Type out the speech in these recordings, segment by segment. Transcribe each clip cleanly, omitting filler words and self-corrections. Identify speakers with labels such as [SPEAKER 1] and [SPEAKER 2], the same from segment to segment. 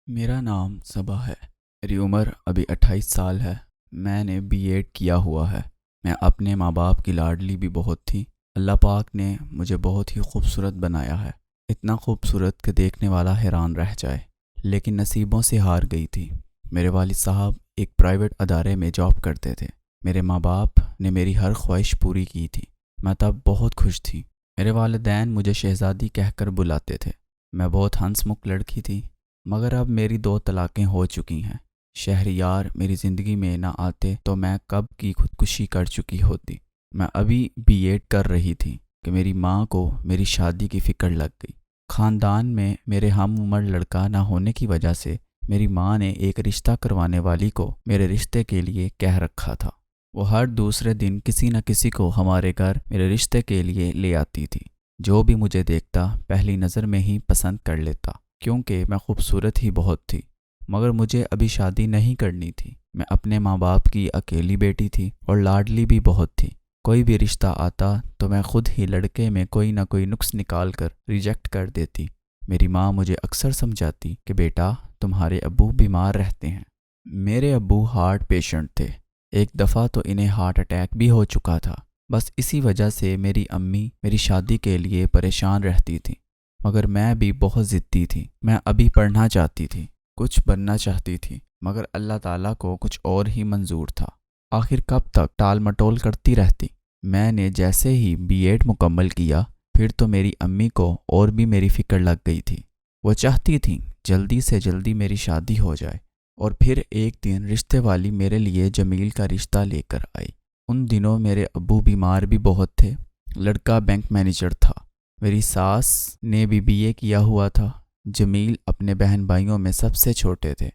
[SPEAKER 1] میرا نام صبا ہے۔ میری عمر ابھی 28 سال ہے۔ میں نے B.Ed کیا ہوا ہے۔ میں اپنے ماں باپ کی لاڈلی بھی بہت تھی۔ اللہ پاک نے مجھے بہت ہی خوبصورت بنایا ہے، اتنا خوبصورت کہ دیکھنے والا حیران رہ جائے، لیکن نصیبوں سے ہار گئی تھی۔ میرے والد صاحب ایک پرائیویٹ ادارے میں جاب کرتے تھے۔ میرے ماں باپ نے میری ہر خواہش پوری کی تھی۔ میں تب بہت خوش تھی۔ میرے والدین مجھے شہزادی کہہ کر بلاتے تھے۔ میں بہت ہنس مکھ لڑکی تھی، مگر اب میری 2 طلاقیں ہو چکی ہیں۔ شہریار میری زندگی میں نہ آتے تو میں کب کی خودکشی کر چکی ہوتی۔ میں ابھی B.Ed کر رہی تھی کہ میری ماں کو میری شادی کی فکر لگ گئی۔ خاندان میں میرے ہم عمر لڑکا نہ ہونے کی وجہ سے میری ماں نے ایک رشتہ کروانے والی کو میرے رشتے کے لیے کہہ رکھا تھا۔ وہ ہر دوسرے دن کسی نہ کسی کو ہمارے گھر میرے رشتے کے لیے لے آتی تھی۔ جو بھی مجھے دیکھتا پہلی نظر میں ہی پسند کر لیتا، کیونکہ میں خوبصورت ہی بہت تھی۔ مگر مجھے ابھی شادی نہیں کرنی تھی۔ میں اپنے ماں باپ کی اکیلی بیٹی تھی اور لاڈلی بھی بہت تھی۔ کوئی بھی رشتہ آتا تو میں خود ہی لڑکے میں کوئی نہ کوئی نقص نکال کر ریجیکٹ کر دیتی۔ میری ماں مجھے اکثر سمجھاتی کہ بیٹا، تمہارے ابو بیمار رہتے ہیں۔ میرے ابو ہارٹ پیشنٹ تھے۔ ایک دفعہ تو انہیں ہارٹ اٹیک بھی ہو چکا تھا۔ بس اسی وجہ سے میری امی میری شادی کے لیے پریشان رہتی تھی۔ مگر میں بھی بہت ضدی تھی۔ میں ابھی پڑھنا چاہتی تھی، کچھ بننا چاہتی تھی، مگر اللہ تعالیٰ کو کچھ اور ہی منظور تھا۔ آخر کب تک ٹال مٹول کرتی رہتی؟ میں نے جیسے ہی B.Ed مکمل کیا، پھر تو میری امی کو اور بھی میری فکر لگ گئی تھی۔ وہ چاہتی تھیں جلدی سے جلدی میری شادی ہو جائے۔ اور پھر ایک دن رشتے والی میرے لیے جمیل کا رشتہ لے کر آئی۔ ان دنوں میرے ابو بیمار بھی بہت تھے۔ لڑکا بینک مینیجر تھا۔ میری ساس نے بھی B.A کیا ہوا تھا۔ جمیل اپنے بہن بھائیوں میں سب سے چھوٹے تھے۔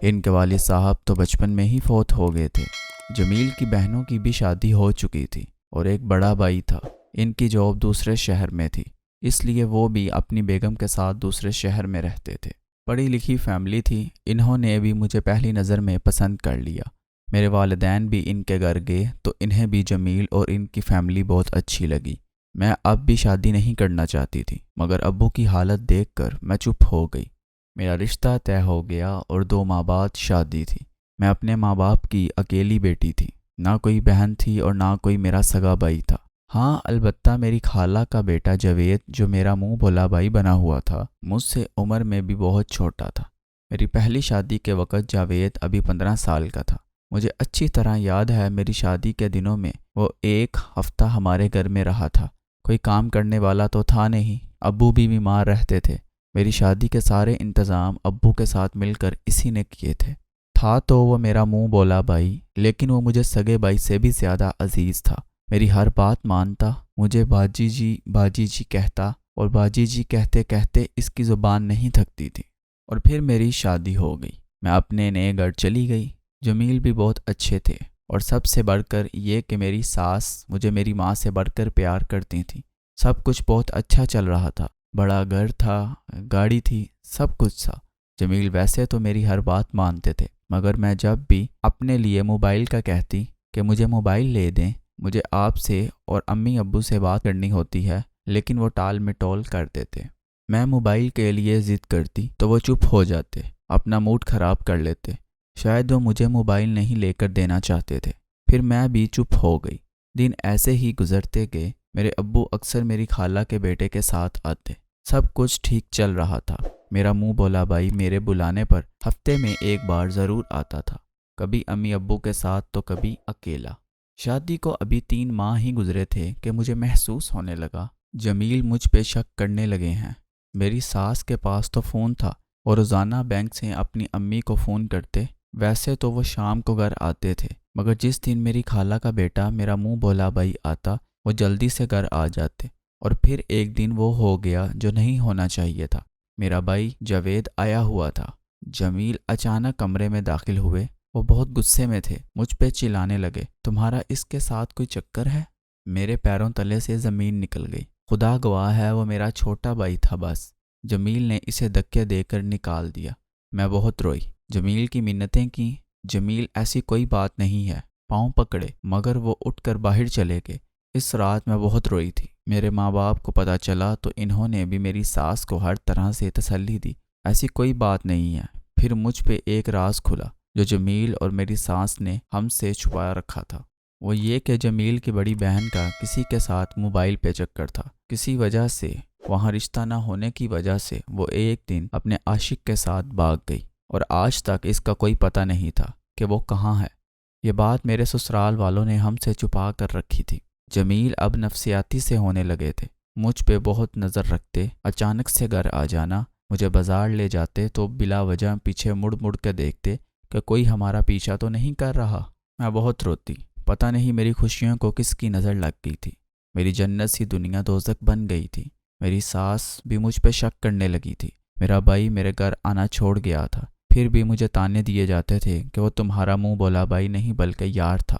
[SPEAKER 1] ان کے والد صاحب تو بچپن میں ہی فوت ہو گئے تھے۔ جمیل کی بہنوں کی بھی شادی ہو چکی تھی اور ایک بڑا بھائی تھا۔ ان کی جاب دوسرے شہر میں تھی، اس لیے وہ بھی اپنی بیگم کے ساتھ دوسرے شہر میں رہتے تھے۔ پڑھی لکھی فیملی تھی۔ انہوں نے بھی مجھے پہلی نظر میں پسند کر لیا۔ میرے والدین بھی ان کے گھر گئے تو انہیں بھی جمیل اور ان کی فیملی بہت اچھی لگی۔ میں اب بھی شادی نہیں کرنا چاہتی تھی، مگر ابو کی حالت دیکھ کر میں چپ ہو گئی۔ میرا رشتہ طے ہو گیا اور 2 ماہ بعد شادی تھی۔ میں اپنے ماں باپ کی اکیلی بیٹی تھی۔ نہ کوئی بہن تھی اور نہ کوئی میرا سگا بھائی تھا۔ ہاں، البتہ میری خالہ کا بیٹا جاوید، جو میرا منہ بولا بھائی بنا ہوا تھا، مجھ سے عمر میں بھی بہت چھوٹا تھا۔ میری پہلی شادی کے وقت جاوید ابھی 15 سال کا تھا۔ مجھے اچھی طرح یاد ہے، میری شادی کے دنوں میں وہ 1 ہفتہ ہمارے گھر میں رہا تھا۔ کوئی کام کرنے والا تو تھا نہیں، ابو بھی بیمار رہتے تھے۔ میری شادی کے سارے انتظام ابو کے ساتھ مل کر اسی نے کیے تھے۔ تھا تو وہ میرا منہ بولا بھائی، لیکن وہ مجھے سگے بھائی سے بھی زیادہ عزیز تھا۔ میری ہر بات مانتا، مجھے باجی جی کہتا، اور باجی جی کہتے کہتے اس کی زبان نہیں تھکتی تھی۔ اور پھر میری شادی ہو گئی۔ میں اپنے نئے گھر چلی گئی۔ جمیل بھی بہت اچھے تھے، اور سب سے بڑھ کر یہ کہ میری ساس مجھے میری ماں سے بڑھ کر پیار کرتی تھیں۔ سب کچھ بہت اچھا چل رہا تھا۔ بڑا گھر تھا، گاڑی تھی، سب کچھ تھا۔ جمیل ویسے تو میری ہر بات مانتے تھے، مگر میں جب بھی اپنے لیے موبائل کا کہتی کہ مجھے موبائل لے دیں، مجھے آپ سے اور امی ابو سے بات کرنی ہوتی ہے، لیکن وہ ٹال مٹول کر دیتے۔ میں موبائل کے لیے ضد کرتی تو وہ چپ ہو جاتے، اپنا موڈ خراب کر لیتے۔ شاید وہ مجھے موبائل نہیں لے کر دینا چاہتے تھے۔ پھر میں بھی چپ ہو گئی۔ دن ایسے ہی گزرتے گئے۔ میرے ابو اکثر میری خالہ کے بیٹے کے ساتھ آتے۔ سب کچھ ٹھیک چل رہا تھا۔ میرا منہ بولا بھائی میرے بلانے پر ہفتے میں 1 بار ضرور آتا تھا، کبھی امی ابو کے ساتھ تو کبھی اکیلا۔ شادی کو ابھی 3 ماہ ہی گزرے تھے کہ مجھے محسوس ہونے لگا جمیل مجھ پہ شک کرنے لگے ہیں۔ میری ساس کے پاس تو فون تھا اور روزانہ بینک سے اپنی امی کو فون کرتے۔ ویسے تو وہ شام کو گھر آتے تھے، مگر جس دن میری خالہ کا بیٹا میرا منہ بولا بھائی آتا، وہ جلدی سے گھر آ جاتے۔ اور پھر ایک دن وہ ہو گیا جو نہیں ہونا چاہیے تھا۔ میرا بھائی جاوید آیا ہوا تھا۔ جمیل اچانک کمرے میں داخل ہوئے۔ وہ بہت غصے میں تھے، مجھ پہ چلانے لگے، تمہارا اس کے ساتھ کوئی چکر ہے؟ میرے پیروں تلے سے زمین نکل گئی۔ خدا گواہ ہے، وہ میرا چھوٹا بھائی تھا بس۔ جمیل نے اسے دھکے دے کر نکال دیا۔ میں بہت روئی، جمیل کی منتیں کی۔ جمیل ایسی کوئی بات نہیں ہے، پاؤں پکڑے، مگر وہ اٹھ کر باہر چلے گئے۔ اس رات میں بہت روئی تھی۔ میرے ماں باپ کو پتہ چلا تو انہوں نے بھی میری ساس کو ہر طرح سے تسلی دی۔ ایسی کوئی بات نہیں ہے، پھر مجھ پہ ایک راز کھلا جو جمیل اور میری سانس نے ہم سے چھپا رکھا تھا۔ وہ یہ کہ جمیل کی بڑی بہن کا کسی کے ساتھ موبائل پہ چکر تھا۔ کسی وجہ سے، وہاں رشتہ نہ ہونے کی وجہ سے، وہ ایک دن اپنے عاشق کے ساتھ بھاگ گئی اور آج تک اس کا کوئی پتہ نہیں تھا کہ وہ کہاں ہے۔ یہ بات میرے سسرال والوں نے ہم سے چھپا کر رکھی تھی۔ جمیل اب نفسیاتی سے ہونے لگے تھے، مجھ پہ بہت نظر رکھتے، اچانک سے گھر آ جانا، مجھے بازار لے جاتے تو بلا وجہ پیچھے مڑ مڑ کے دیکھتے کہ کوئی ہمارا پیچھا تو نہیں کر رہا۔ میں بہت روتی، پتہ نہیں میری خوشیوں کو کس کی نظر لگ گئی تھی۔ میری جنت سی دنیا دوزخ بن گئی تھی۔ میری ساس بھی مجھ پہ شک کرنے لگی تھی۔ میرا بھائی میرے گھر آنا چھوڑ گیا تھا، پھر بھی مجھے تانے دیے جاتے تھے کہ وہ تمہارا منہ بولا بھائی نہیں بلکہ یار تھا۔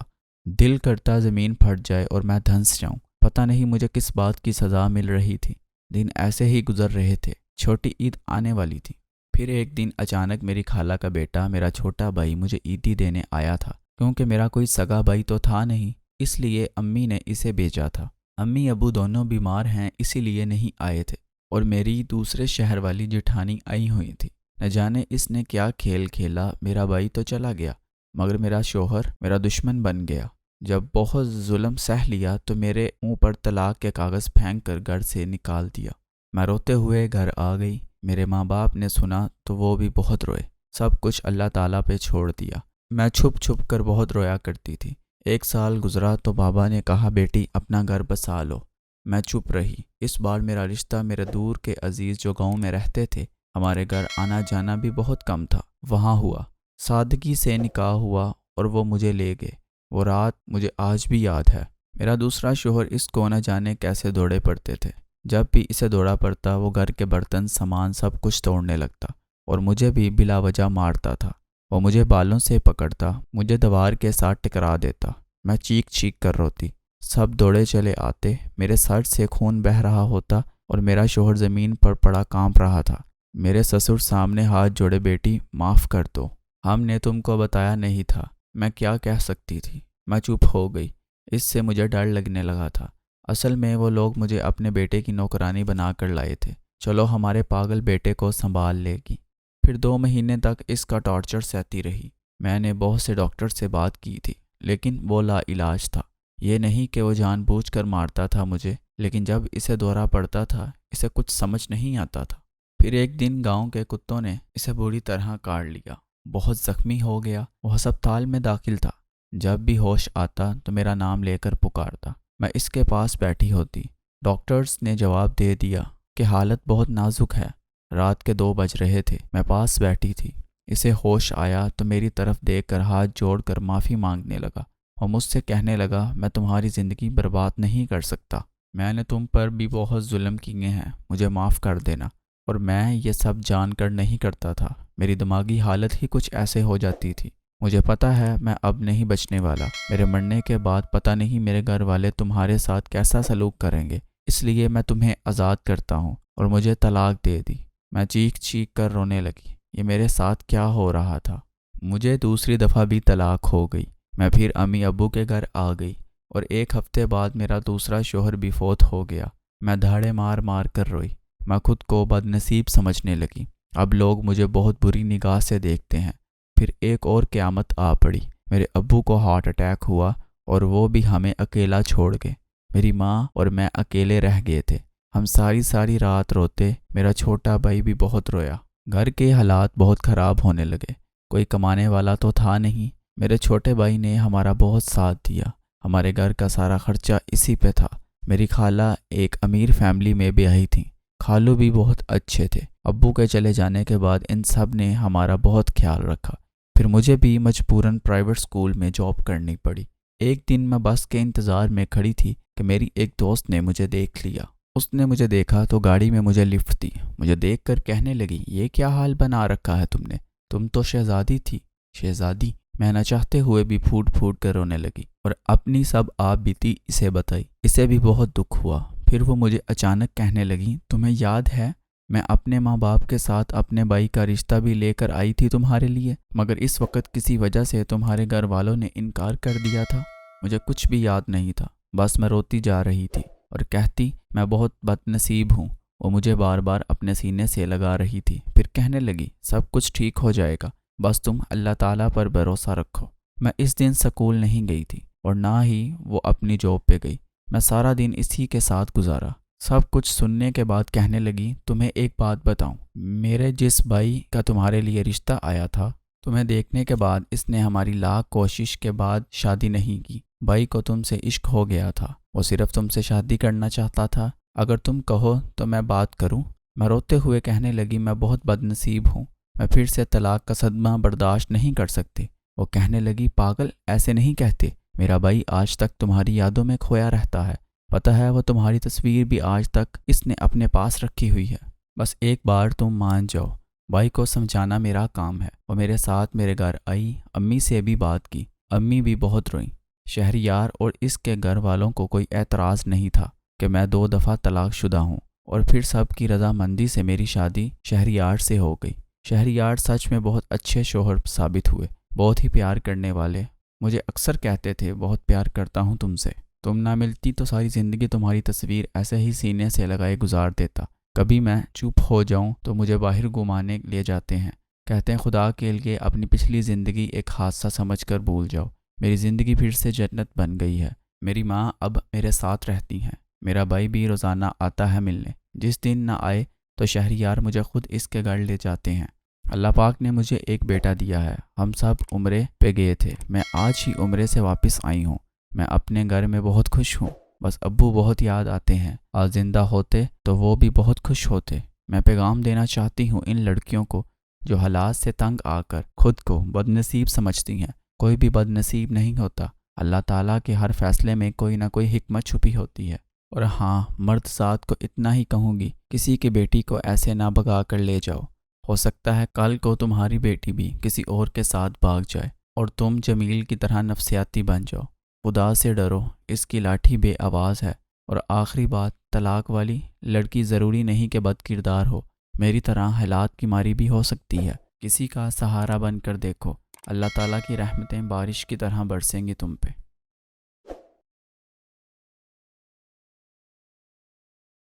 [SPEAKER 1] دل کرتا زمین پھٹ جائے اور میں دھنس جاؤں۔ پتہ نہیں مجھے کس بات کی سزا مل رہی تھی۔ دن ایسے ہی گزر رہے تھے۔ چھوٹی عید آنے والی تھی۔ پھر ایک دن اچانک میری خالہ کا بیٹا، میرا چھوٹا بھائی، مجھے عیدی دینے آیا تھا۔ کیونکہ میرا کوئی سگا بھائی تو تھا نہیں، اس لیے امی نے اسے بھیجا تھا۔ امی ابو دونوں بیمار ہیں، اسی لیے نہیں آئے تھے، اور میری دوسرے شہر والی جٹھانی آئی ہوئی تھی۔ نہ جانے اس نے کیا کھیل کھیلا، میرا بھائی تو چلا گیا مگر میرا شوہر میرا دشمن بن گیا۔ جب بہت ظلم سہ لیا تو میرے منہ پر طلاق کے کاغذ پھینک کر گھر سے نکال دیا۔ میں روتے ہوئے گھر آ گئی۔ میرے ماں باپ نے سنا تو وہ بھی بہت روئے۔ سب کچھ اللہ تعالیٰ پہ چھوڑ دیا۔ میں چھپ چھپ کر بہت رویا کرتی تھی۔ 1 سال گزرا تو بابا نے کہا بیٹی اپنا گھر بسا لو۔ میں چپ رہی۔ اس بار میرا رشتہ میرے دور کے عزیز جو گاؤں میں رہتے تھے، ہمارے گھر آنا جانا بھی بہت کم تھا، وہاں ہوا۔ سادگی سے نکاح ہوا اور وہ مجھے لے گئے۔ وہ رات مجھے آج بھی یاد ہے۔ میرا دوسرا شوہر اس کو نہ جانے کیسے دوڑے پڑتے تھے۔ جب بھی اسے دوڑا پڑتا وہ گھر کے برتن سامان سب کچھ توڑنے لگتا اور مجھے بھی بلا وجہ مارتا تھا۔ وہ مجھے بالوں سے پکڑتا، مجھے دیوار کے ساتھ ٹکرا دیتا۔ میں چیخ چیخ کر روتی۔ سب دوڑے چلے آتے، میرے سر سے خون بہہ رہا ہوتا اور میرا شوہر زمین پر پڑا کانپ رہا تھا۔ میرے سسر سامنے ہاتھ جوڑے بیٹی معاف کر دو، ہم نے تم کو بتایا نہیں تھا۔ میں کیا کہہ سکتی تھی؟ میں چپ ہو گئی۔ اس سے مجھے ڈر لگنے لگا تھا۔ اصل میں وہ لوگ مجھے اپنے بیٹے کی نوکرانی بنا کر لائے تھے۔ چلو ہمارے پاگل بیٹے کو سنبھال لے گی۔ پھر 2 مہینے تک اس کا ٹارچر سہتی رہی۔ میں نے بہت سے ڈاکٹر سے بات کی تھی لیکن وہ لا علاج تھا۔ یہ نہیں کہ وہ جان بوجھ کر مارتا تھا مجھے، لیکن جب اسے دورہ پڑتا تھا اسے کچھ سمجھ نہیں آتا تھا۔ پھر ایک دن گاؤں کے کتوں نے اسے بری طرح کاٹ لیا۔ بہت زخمی ہو گیا۔ وہ ہسپتال میں داخل تھا۔ جب بھی ہوش آتا تو میرا نام لے کر پکارتا۔ میں اس کے پاس بیٹھی ہوتی۔ ڈاکٹرز نے جواب دے دیا کہ حالت بہت نازک ہے۔ رات کے 2 بج رہے تھے۔ میں پاس بیٹھی تھی۔ اسے ہوش آیا تو میری طرف دیکھ کر ہاتھ جوڑ کر معافی مانگنے لگا۔ وہ مجھ سے کہنے لگا میں تمہاری زندگی برباد نہیں کر سکتا۔ میں نے تم پر بھی بہت ظلم کیے ہیں، مجھے معاف کر دینا۔ اور میں یہ سب جان کر نہیں کرتا تھا۔ میری دماغی حالت ہی کچھ ایسے ہو جاتی تھی۔ مجھے پتہ ہے میں اب نہیں بچنے والا۔ میرے مرنے کے بعد پتہ نہیں میرے گھر والے تمہارے ساتھ کیسا سلوک کریں گے، اس لیے میں تمہیں آزاد کرتا ہوں۔ اور مجھے طلاق دے دی۔ میں چیخ چیخ کر رونے لگی۔ یہ میرے ساتھ کیا ہو رہا تھا؟ مجھے دوسری دفعہ بھی طلاق ہو گئی۔ میں پھر امی ابو کے گھر آ گئی اور 1 ہفتے بعد میرا دوسرا شوہر بھی فوت ہو گیا۔ میں دھاڑے مار مار کر روئی۔ میں خود کو بد نصیب سمجھنے لگی۔ اب لوگ مجھے بہت بری نگاہ سے دیکھتے ہیں۔ پھر ایک اور قیامت آ پڑی۔ میرے ابو کو ہارٹ اٹیک ہوا اور وہ بھی ہمیں اکیلا چھوڑ گئے۔ میری ماں اور میں اکیلے رہ گئے تھے۔ ہم ساری رات روتے۔ میرا چھوٹا بھائی بھی بہت رویا۔ گھر کے حالات بہت خراب ہونے لگے۔ کوئی کمانے والا تو تھا نہیں۔ میرے چھوٹے بھائی نے ہمارا بہت ساتھ دیا۔ ہمارے گھر کا سارا خرچہ اسی پہ تھا۔ میری خالہ ایک امیر فیملی میں بیاہی تھیں۔ خالو بھی بہت اچھے تھے۔ ابو کے چلے جانے کے بعد ان سب نے ہمارا بہت خیال رکھا۔ پھر مجھے بھی مجبوراً پرائیویٹ اسکول میں جاب کرنی پڑی۔ ایک دن میں بس کے انتظار میں کھڑی تھی کہ میری ایک دوست نے مجھے دیکھ لیا۔ اس نے مجھے دیکھا تو گاڑی میں مجھے لفٹ دی۔ مجھے دیکھ کر کہنے لگی یہ کیا حال بنا رکھا ہے تم نے؟ تم تو شہزادی تھی۔ شہزادی؟ میں نہ چاہتے ہوئے بھی پھوٹ پھوٹ کر رونے لگی اور اپنی سب آپ بیتی اسے بتائی۔ اسے بھی بہت دکھ ہوا۔ پھر وہ مجھے اچانک کہنے لگی تمہیں یاد ہے میں اپنے ماں باپ کے ساتھ اپنے بھائی کا رشتہ بھی لے کر آئی تھی تمہارے لیے، مگر اس وقت کسی وجہ سے تمہارے گھر والوں نے انکار کر دیا تھا۔ مجھے کچھ بھی یاد نہیں تھا، بس میں روتی جا رہی تھی اور کہتی میں بہت بد نصیب ہوں وہ مجھے بار بار اپنے سینے سے لگا رہی تھی، پھر کہنے لگی سب کچھ ٹھیک ہو جائے گا، بس تم اللہ تعالیٰ پر بھروسہ رکھو۔ میں اس دن سکول نہیں گئی تھی اور نہ ہی وہ اپنی جاب پہ گئی، میں سارا دن اسی کے ساتھ گزارا۔ سب کچھ سننے کے بعد کہنے لگی تمہیں ایک بات بتاؤں، میرے جس بھائی کا تمہارے لیے رشتہ آیا تھا، تمہیں دیکھنے کے بعد اس نے ہماری لاکھ کوشش کے بعد شادی نہیں کی۔ بھائی کو تم سے عشق ہو گیا تھا، وہ صرف تم سے شادی کرنا چاہتا تھا، اگر تم کہو تو میں بات کروں۔ میں روتے ہوئے کہنے لگی میں بہت بد نصیب ہوں، میں پھر سے طلاق کا صدمہ برداشت نہیں کر سکتی۔ وہ کہنے لگی پاگل، ایسے نہیں کہتے، میرا بھائی آج تک تمہاری یادوں میں کھویا رہتا ہے، پتہ ہے وہ تمہاری تصویر بھی آج تک اس نے اپنے پاس رکھی ہوئی ہے، بس ایک بار تم مان جاؤ۔ بھائی کو سمجھانا میرا کام ہے۔ وہ میرے ساتھ میرے گھر آئی، امی سے بھی بات کی، امی بھی بہت روئیں۔ شہریار اور اس کے گھر والوں کو کوئی اعتراض نہیں تھا کہ میں 2 دفعہ طلاق شدہ ہوں، اور پھر سب کی رضامندی سے میری شادی شہریار سے ہو گئی۔ شہریار سچ میں بہت اچھے شوہر ثابت ہوئے، بہت ہی پیار کرنے والے، مجھے اکثر کہتے تھے بہت پیار کرتا ہوں تم سے، تم نہ ملتی تو ساری زندگی تمہاری تصویر ایسے ہی سینے سے لگائے گزار دیتا۔ کبھی میں چپ ہو جاؤں تو مجھے باہر گھمانے لے جاتے ہیں، کہتے ہیں خدا کے لیے اپنی پچھلی زندگی ایک حادثہ سمجھ کر بھول جاؤ۔ میری زندگی پھر سے جنت بن گئی ہے۔ میری ماں اب میرے ساتھ رہتی ہیں، میرا بھائی بھی روزانہ آتا ہے ملنے، جس دن نہ آئے تو شہریار مجھے خود اس کے گھر لے جاتے ہیں۔ اللہ پاک نے مجھے ایک بیٹا دیا ہے۔ ہم سب عمرے پہ گئے تھے، میں آج ہی عمرے سے واپس آئی ہوں، میں اپنے گھر میں بہت خوش ہوں، بس ابو بہت یاد آتے ہیں، آج زندہ ہوتے تو وہ بھی بہت خوش ہوتے۔ میں پیغام دینا چاہتی ہوں ان لڑکیوں کو جو حالات سے تنگ آ کر خود کو بد نصیب سمجھتی ہیں، کوئی بھی بد نصیب نہیں ہوتا، اللہ تعالیٰ کے ہر فیصلے میں کوئی نہ کوئی حکمت چھپی ہوتی ہے۔ اور ہاں، مرد ذات کو اتنا ہی کہوں گی، کسی کی بیٹی کو ایسے نہ بھگا کر لے جاؤ، ہو سکتا ہے کل کو تمہاری بیٹی بھی کسی اور کے ساتھ بھاگ جائے اور تم جمیل کی طرح نفسیاتی بن جاؤ۔ خدا سے ڈرو، اس کی لاٹھی بے آواز ہے۔ اور آخری بات، طلاق والی لڑکی ضروری نہیں کہ بد کردار ہو، میری طرح حالات کی ماری بھی ہو سکتی ہے۔ کسی کا سہارا بن کر دیکھو، اللہ تعالیٰ کی رحمتیں بارش کی طرح برسیں گی تم پہ۔